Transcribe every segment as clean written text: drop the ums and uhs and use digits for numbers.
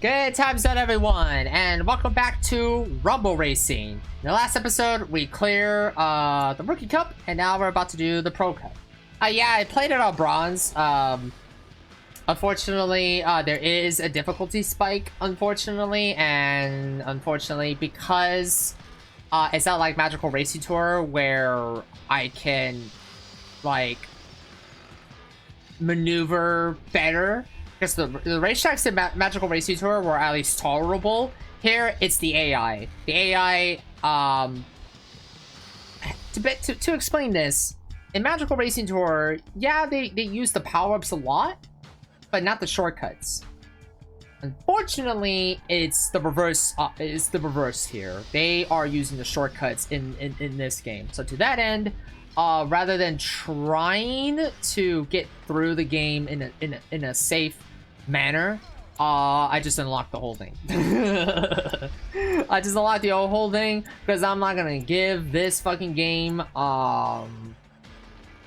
Good times out, everyone, and welcome back to Rumble Racing. In the last episode, we clear the Rookie Cup, and now we're about to do the Pro Cup. Yeah, I played it on Bronze. Unfortunately, there is a difficulty spike, unfortunately, and unfortunately, because it's not like Magical Racing Tour, where I can, like, maneuver better. Because the racetracks in Magical Racing Tour were at least tolerable. Here, it's the AI. The AI, to explain this, in Magical Racing Tour, yeah, they use the power-ups a lot, but not the shortcuts. Unfortunately, it's the reverse. It's the reverse here. They are using the shortcuts in this game. So to that end, rather than trying to get through the game in a safe manner, I just unlocked the whole thing. I just unlocked the whole thing because I'm not gonna give this fucking game. I'm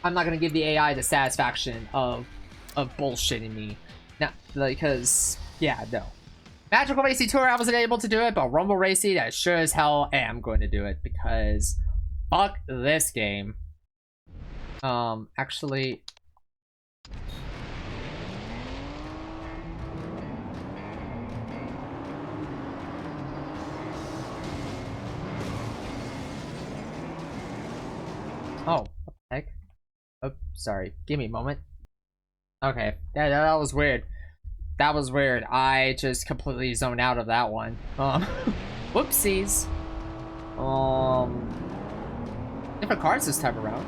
not gonna give the AI the satisfaction of bullshitting me. Now, because yeah, no. Magical Racing Tour, I wasn't able to do it, but Rumble Racing, I sure as hell am going to do it because fuck this game. Actually. Oh, what the heck? Oh, sorry. Give me a moment. Okay, that was weird. That was weird. I just completely zoned out of that one. Whoopsies. Different cards this time around.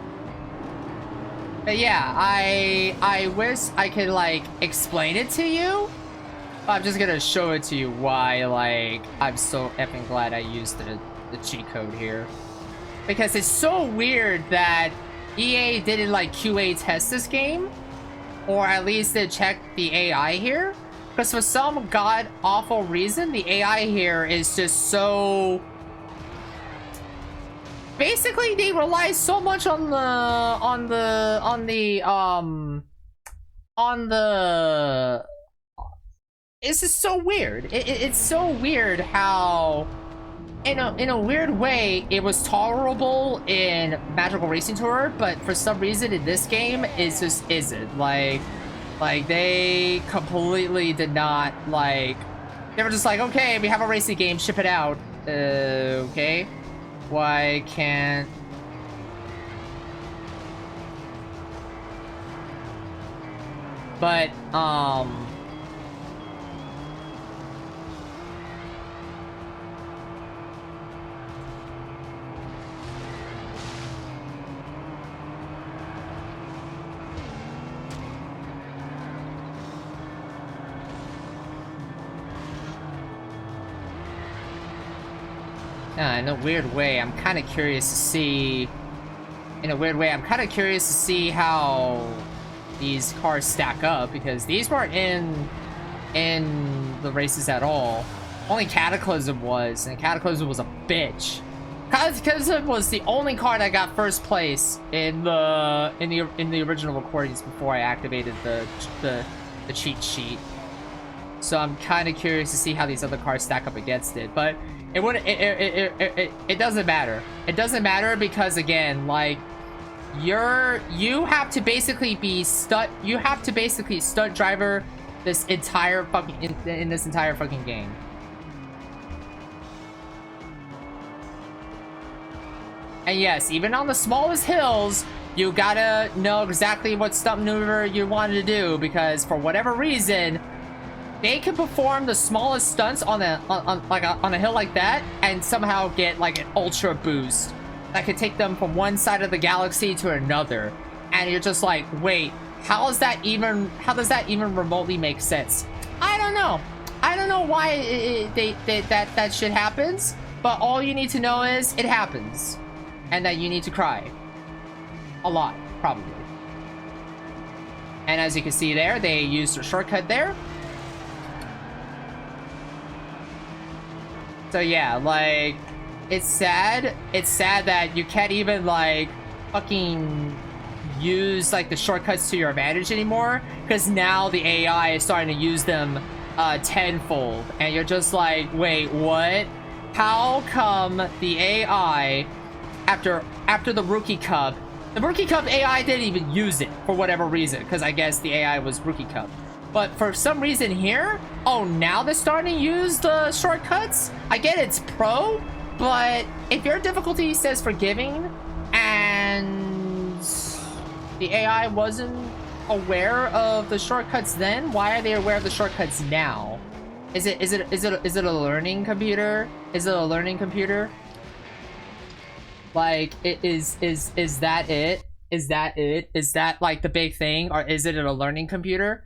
But yeah, I wish I could, like, explain it to you. I'm just gonna show it to you why, like, I'm so effing glad I used the cheat code here. Because it's so weird that EA didn't, like, QA test this game. Or at least they checked the AI here. Because for some god-awful reason, the AI here is just so... Basically, they rely so much on the... It's just so weird. It's so weird how... In a weird way, it was tolerable in Magical Racing Tour, but for some reason in this game, it just isn't. Like they completely did not, like... They were just like, okay, we have a racing game, ship it out. Okay. Why can't... But, in a weird way, I'm kind of curious to see... In a weird way, I'm kind of curious to see how these cars stack up, because these weren't in the races at all. Only Cataclysm was, and Cataclysm was a bitch. Cataclysm was the only car that got first place in the original recordings before I activated the cheat sheet. So I'm kind of curious to see how these other cars stack up against it, but it doesn't matter. It doesn't matter because, again, like, you have to basically be stunt driver this entire fucking in this entire fucking game. And yes, even on the smallest hills, you gotta know exactly what stunt maneuver you wanted to do, because for whatever reason, they can perform the smallest stunts on a hill like that and somehow get, like, an ultra boost that could take them from one side of the galaxy to another. And you're just like, wait, how does that even remotely make sense? I don't know. I don't know why that shit happens, but all you need to know is it happens, and that you need to cry a lot, probably. And as you can see there, they used a shortcut there. So yeah, like, it's sad. It's sad that you can't even, like, fucking use, like, the shortcuts to your advantage anymore, because now the AI is starting to use them tenfold, and you're just like, wait, what? How come the AI after the Rookie Cup, the Rookie Cup AI didn't even use it for whatever reason, because I guess the AI was Rookie Cup. But for some reason here, oh, now they're starting to use the shortcuts? I get it's pro, but if your difficulty says forgiving and the AI wasn't aware of the shortcuts then, why are they aware of the shortcuts now? Is it a learning computer? Is it a learning computer? Like, is that it? Is that it? Is that like the big thing, or is it a learning computer?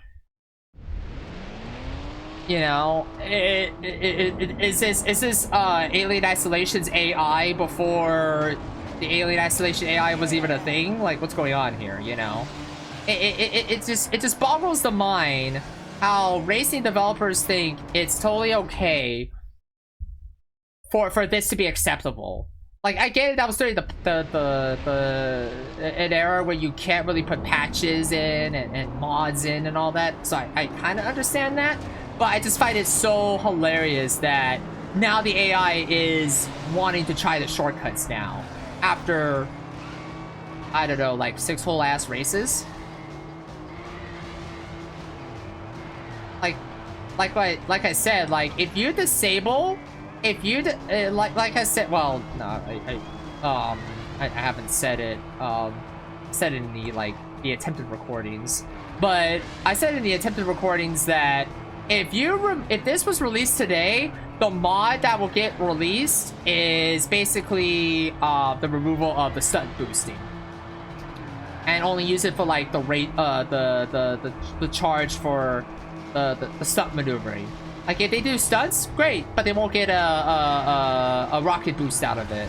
You know, is this Alien Isolation's AI before the Alien Isolation AI was even a thing? Like, what's going on here? You know, it just boggles the mind how racing developers think it's totally okay for this to be acceptable. Like, I get it, that was during an era where you can't really put patches in and mods in and all that, so I kind of understand that. But I just find it so hilarious that now the AI is wanting to try the shortcuts now. After, I don't know, like 6 whole ass races. Like I said, like, if you disable, like I said, well, no, I haven't said it, said it in the attempted recordings, but I said in the attempted recordings that if this was released today, the mod that will get released is basically the removal of the stunt boosting, and only use it for like the rate, the charge for the stunt maneuvering. Like, if they do stunts, great, but they won't get a rocket boost out of it.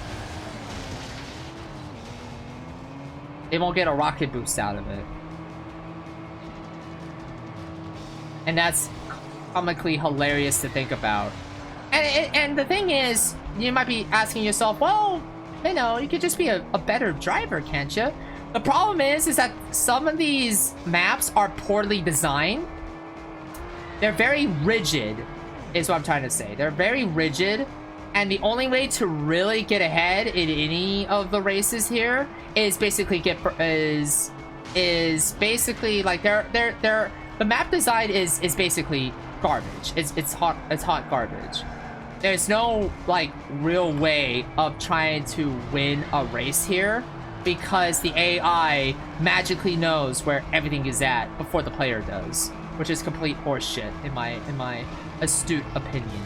They won't get a rocket boost out of it. And that's comically hilarious to think about. And the thing is, you might be asking yourself, well, you know, you could just be a better driver, can't you? The problem is that some of these maps are poorly designed. They're very rigid, is what I'm trying to say. They're very rigid, and the only way to really get ahead in any of the races here is basically basically like the map design is basically garbage. It's hot garbage. There's no like real way of trying to win a race here because the AI magically knows where everything is at before the player does, which is complete horseshit in my astute opinion.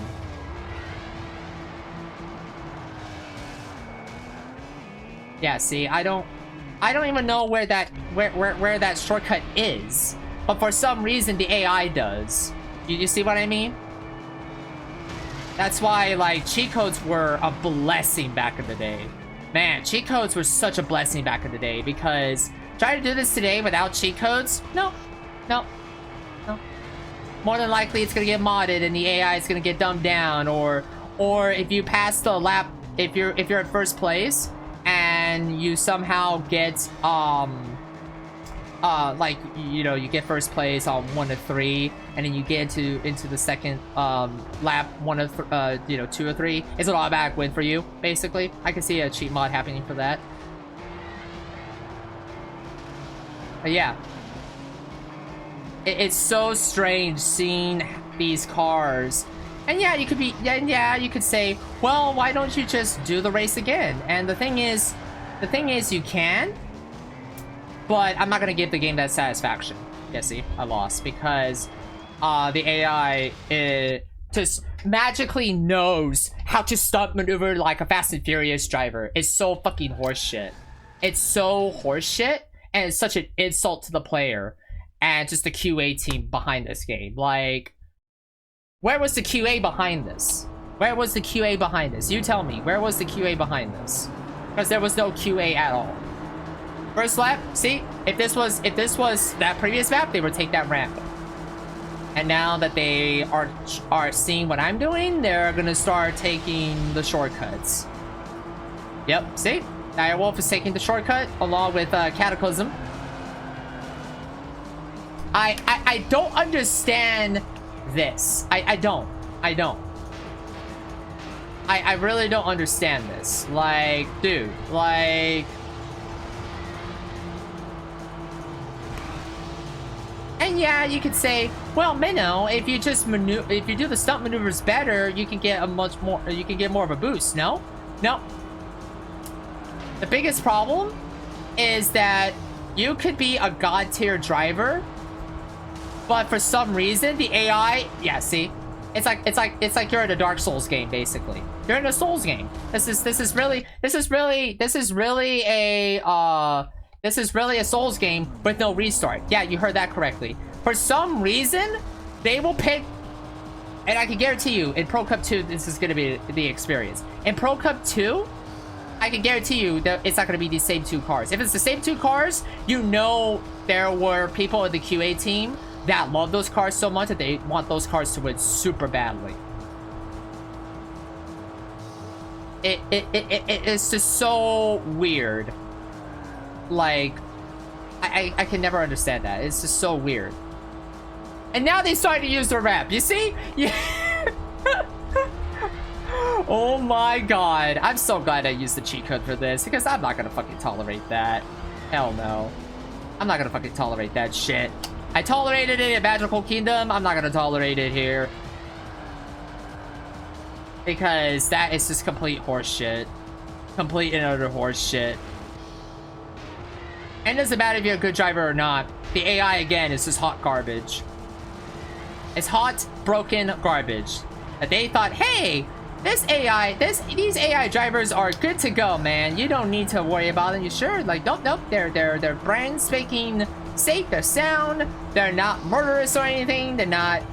Yeah, see, I don't even know where that shortcut is, but for some reason the AI does. You see what I mean? That's why, like, cheat codes were a blessing back in the day. Man, cheat codes were such a blessing back in the day, because trying to do this today without cheat codes, no. More than likely it's gonna get modded and the AI is gonna get dumbed down, or if you pass the lap, if you're at first place and you somehow get like, you know, you get first place on 1 of 3, and then you get into the second lap 1 of you know, 2 or 3, it's an automatic win for you, basically. I can see a cheat mod happening for that. But yeah, it's so strange seeing these cars. And yeah, you could say, well, why don't you just do the race again? And the thing is you can, but I'm not gonna give the game that satisfaction. Yeah, see, I lost because the AI just magically knows how to stunt maneuver like a Fast and Furious driver. It's so fucking horseshit. It's so horseshit, and it's such an insult to the player and just the QA team behind this game. Like, where was the QA behind this? Where was the QA behind this? You tell me, where was the QA behind this? Because there was no QA at all. First lap, see, if this was that previous map, they would take that ramp. And now that they are seeing what I'm doing, they're gonna start taking the shortcuts. Yep, see, Direwolf is taking the shortcut along with Cataclysm. I don't understand this. I don't. I really don't understand this. Like, dude, like... And yeah, you could say, well, Minnow, if you just if you do the stunt maneuvers better, you can get more of a boost. No. The biggest problem is that you could be a god tier driver, but for some reason the AI, yeah, see, it's like you're in a Dark Souls game, basically. You're in a Souls game. This is really a Souls game with no restart. Yeah, you heard that correctly. For some reason, they will pick, and I can guarantee you, in Pro Cup 2, this is going to be the experience. In Pro Cup 2, I can guarantee you that it's not going to be these same two cars. If it's the same two cars, you know there were people in the QA team that love those cars so much that they want those cars to win super badly. It's just so weird. Like, I can never understand that. It's just so weird. And now they started to use the rep. You see? Yeah. Oh my god. I'm so glad I used the cheat code for this, because I'm not gonna fucking tolerate that. Hell no. I'm not gonna fucking tolerate that shit. I tolerated it in Magical Kingdom. I'm not gonna tolerate it here. Because that is just complete horse shit. Complete and utter horse shit. And it doesn't matter if you're a good driver or not. The AI, again, is just hot garbage. It's hot, broken garbage. That they thought, hey, these AI drivers are good to go, man. You don't need to worry about them. You sure? Like, nope. They're brand spanking safe. They're sound. They're not murderous or anything. They're not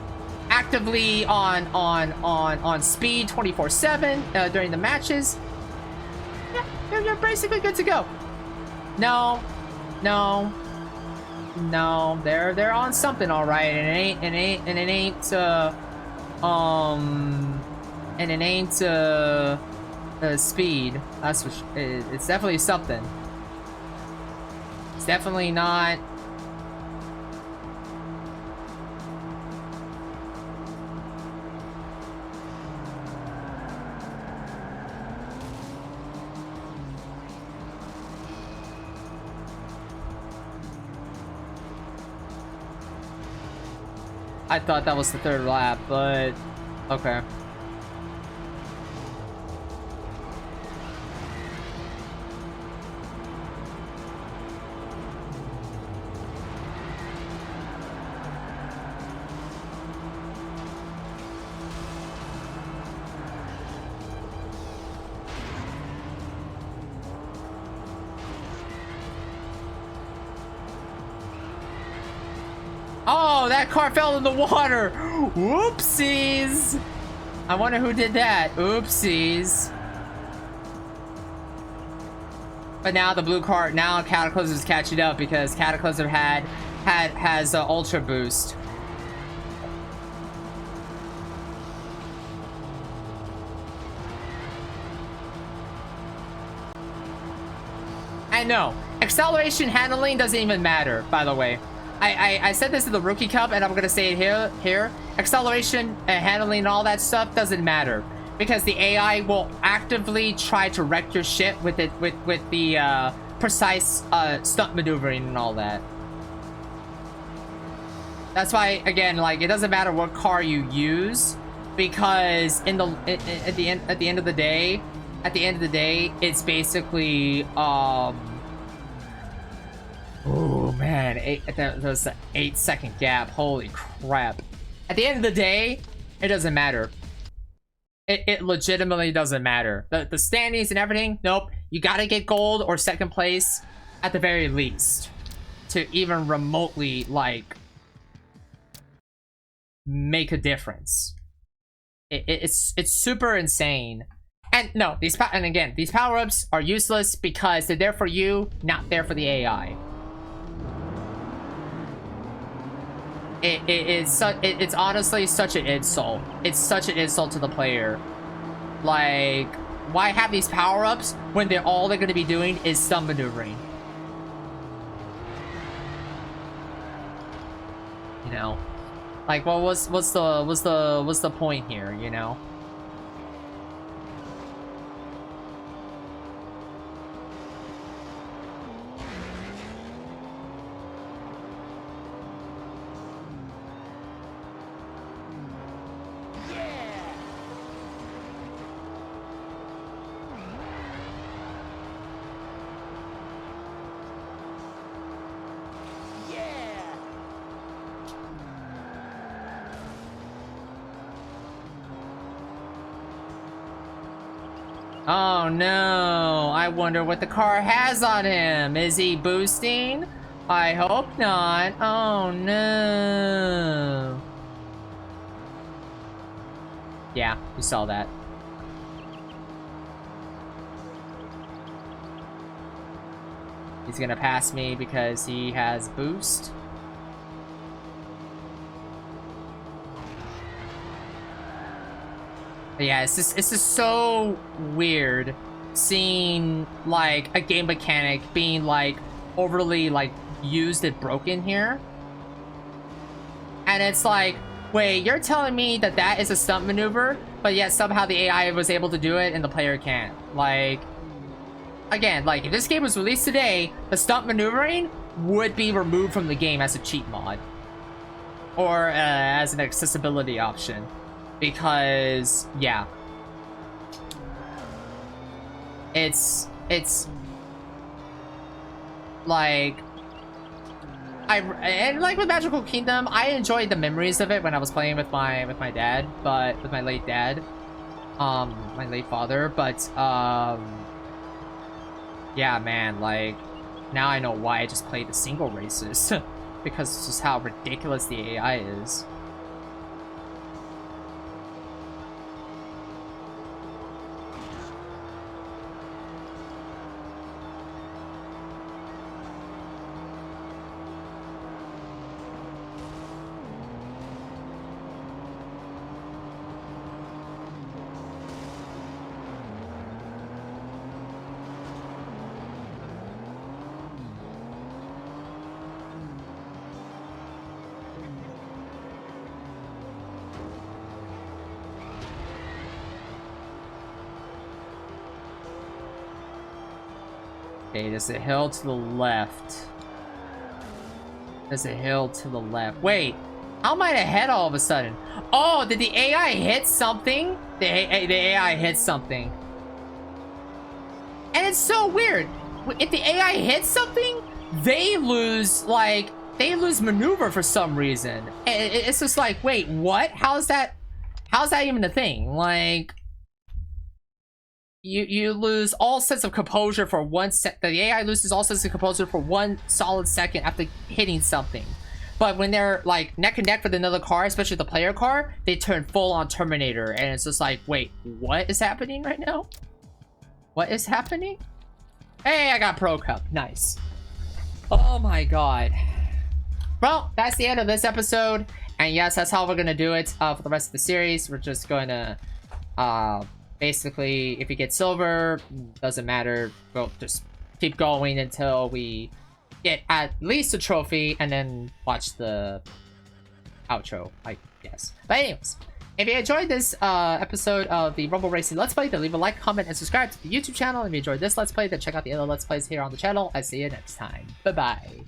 actively on speed 24/7 during the matches. Yeah, you're basically good to go. No, they're on something, all right, and it ain't speed. That's what it's definitely something. It's definitely not. I thought that was the third lap, but okay. Oh, that car fell in the water. Whoopsies. I wonder who did that. Oopsies. But now the blue car, now Cataclysm is catching up because Cataclysm has ultra boost. I know. Acceleration handling doesn't even matter, by the way. I said this in the Rookie Cup, and I'm gonna say it here. Acceleration and handling and all that stuff doesn't matter because the AI will actively try to wreck your shit with the precise stunt maneuvering and all that. That's why, again, like, it doesn't matter what car you use, because at the end of the day, it's basically oh man, there was an 8-second gap. Holy crap. At the end of the day, it doesn't matter. It legitimately doesn't matter. The standings and everything, nope. You gotta get gold or second place at the very least to even remotely, like, make a difference. It's super insane. And no, these power-ups are useless because they're there for you, not there for the AI. It's honestly such an insult. It's such an insult to the player. Like, why have these power-ups when all they're going to be doing is stunt maneuvering? You know? Like, well, what's the point here, you know? Oh no, I wonder what the car has on him. Is he boosting? I hope not. Oh no. Yeah, you saw that. He's gonna pass me because he has boost. But yeah, it's just so weird seeing like a game mechanic being like overly like used and broken here. And it's like, wait, you're telling me that that is a stunt maneuver, but yet somehow the AI was able to do it and the player can't. Like, again, like if this game was released today, the stunt maneuvering would be removed from the game as a cheat mod or as an accessibility option. Because, yeah. It's like and like with Magical Kingdom, I enjoyed the memories of it when I was playing with my dad, but with my late dad, my late father, but yeah, man, like now I know why I just played the single races because it's just how ridiculous the AI is. Okay, there's a hill to the left. There's a hill to the left. Wait, how am I ahead all of a sudden? Oh, did the AI hit something? The AI hit something. And it's so weird. If the AI hits something, they lose, like, they lose maneuver for some reason. It's just like, wait, what? How's that even a thing? Like, you lose all sense of composure for 1 sec. The AI loses all sense of composure for 1 solid second after hitting something. But when they're like neck and neck with another car, especially the player car, they turn full on Terminator, and it's just like, wait, what is happening right now? What is happening? Hey, I got Pro Cup. Nice. Oh my god. Well, that's the end of this episode, and yes, that's how we're gonna do it for the rest of the series. We're just gonna basically, if we get silver, doesn't matter, we'll just keep going until we get at least a trophy, and then watch the outro, I guess. But anyways, if you enjoyed this episode of the Rumble Racing Let's Play, then leave a like, comment, and subscribe to the YouTube channel. If you enjoyed this Let's Play, then check out the other Let's Plays here on the channel. I'll see you next time. Bye-bye.